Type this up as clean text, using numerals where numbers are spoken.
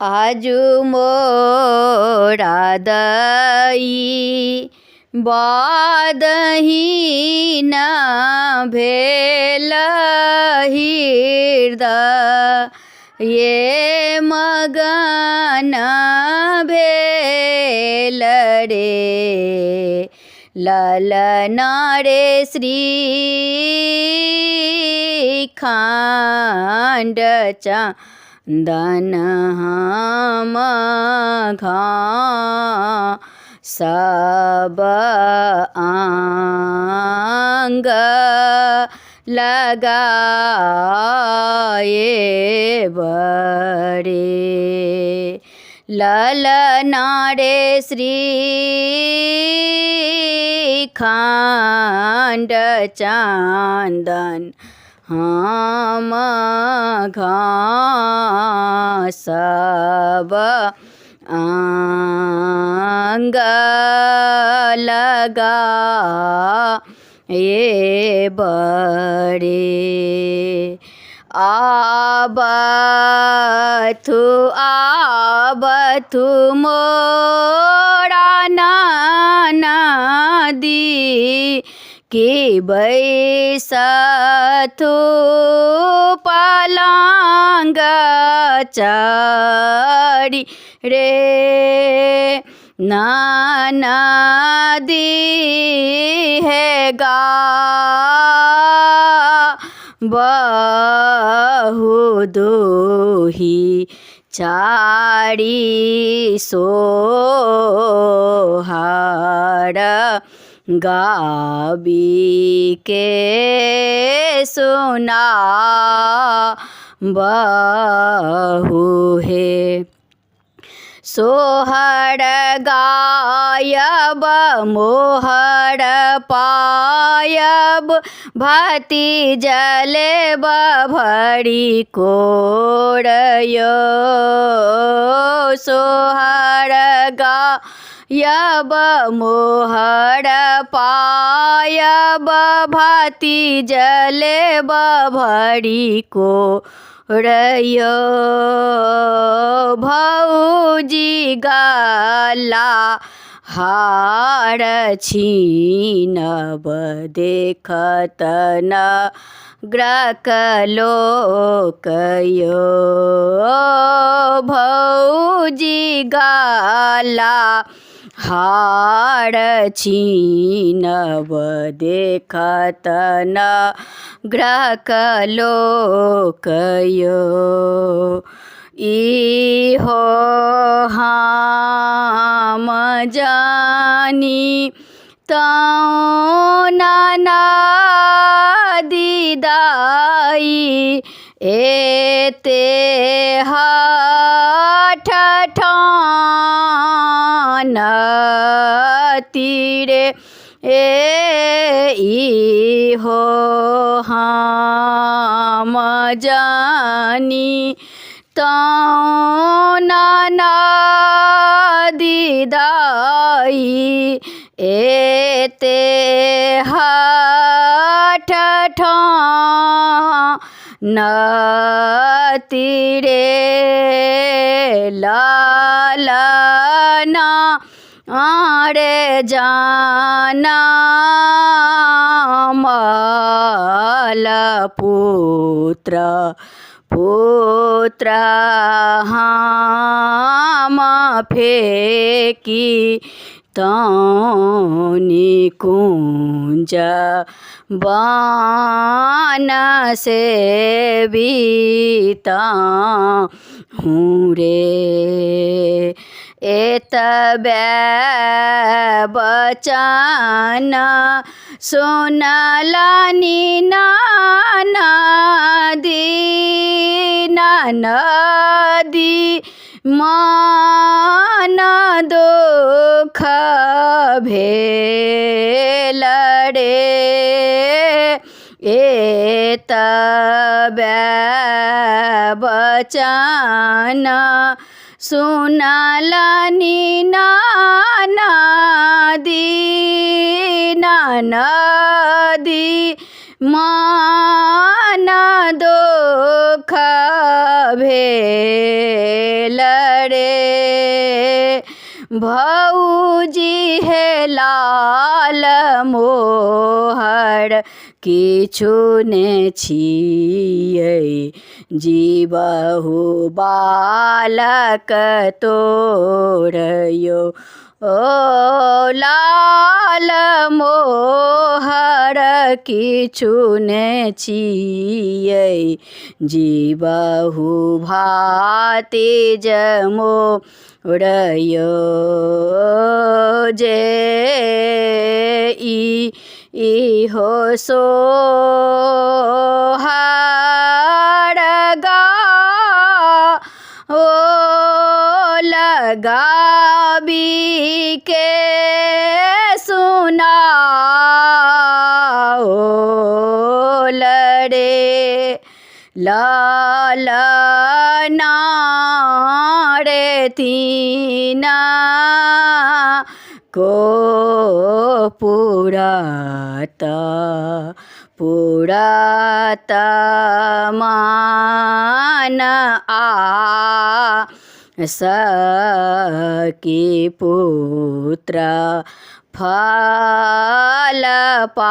आजु मोरा दई बादही न भेल हृदय ये मगन भेल रे ललन रे श्रीखंड चंदन हम सब अंग लगाए बड़े ललना रे श्रीखंड चंदन हम सब अंग लगा ये बड़े आबथु मोरा नदी कि बैसथु पलंग चढ़ी रे नदी है बहु दुही चारी सोहर गाबी के सुना बहु है सोहर गायब मोहर पायब भतीजले भरी कोड़यो सोहर गायब मोहर पायब भतीजले भरी को रयो भौजी गला हार छीनब देखत न ग्रकलो कयो भौजी गला हार छीनब देखत न ग्रकलो कयो इहो हम जानी तौ नदी दाई एते हठ ठान तीरे इहो हम जानी तौ नदी दाई एते हठ ठान तीरे लालना रे जाना मल पुत्र हम फेंकी तौनी कुंज बान से बीता हूँ रे एतबे बचन सुनलनि नदी मन दुख भेल रे एतबे बचन सुनलनि नदी मान दुख भेल भौजी हे लाल मोहर किछु ने छियै जीवहु बालक तोर यौ ओ लाल मोहर किछु ने छियै जीवहु भाति जमोर यौ जे इहो सोहर गा ओ लगाबी के सुनाओ लड़े लालना रे तीना को पुराता मान आ सकी पुत्र फल पाओ